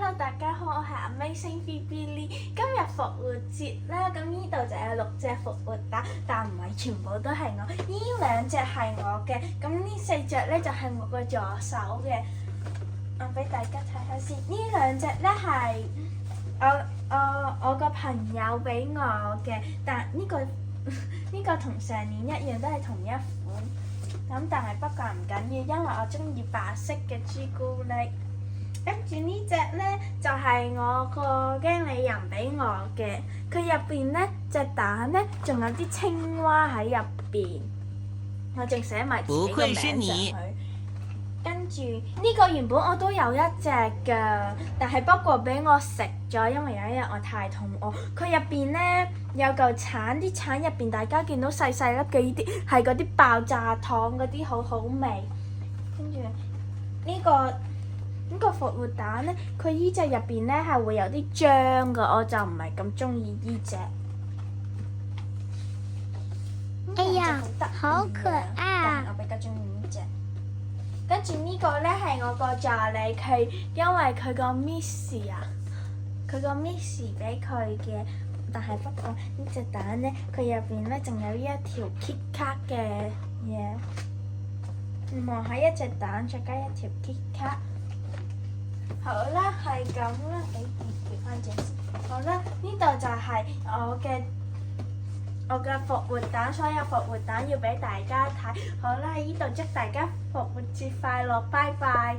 Hello，大家好，我係 Amazing Billy。今日復活節啦，咁呢度就有6隻復活蛋，但唔係全部都係我。呢2隻係我嘅，咁呢4隻咧就係我個助手嘅。我俾大家睇下先，呢2隻咧係我個朋友俾我嘅，但呢個同上年一樣都係同一款。咁但係不過唔緊要，因為我中意白色嘅朱古力。跟住呢隻呢，就係我個經理人俾我嘅，佢入邊呢隻蛋呢，仲有啲青蛙喺入邊，我仲寫埋自己個名上去。跟住呢個原本我都有一隻㗎，但係不過俾我食咗，因為有一日我太肚餓。佢入邊呢，有嚿橙，啲橙入邊大家見到細細粒嘅呢啲係嗰啲爆炸糖嗰啲，好好味。跟住呢個復活蛋呢，佢依隻入邊呢係會有啲漿㗎，我就唔係咁中意呢隻。哎呀，好可愛！但係我比較中意呢隻。跟住呢個呢係我個助理，佢因為佢個 Miss 俾佢嘅，但係不過呢隻蛋呢，佢入邊呢仲有一條 KitKat 嘅嘢，望下一隻蛋再加一條 KitKat。好啦，係咁啦，調翻隻先。好啦，呢度就係我嘅復活蛋，所有復活蛋要俾大家睇。好啦，喺呢度祝大家復活節快樂，拜拜。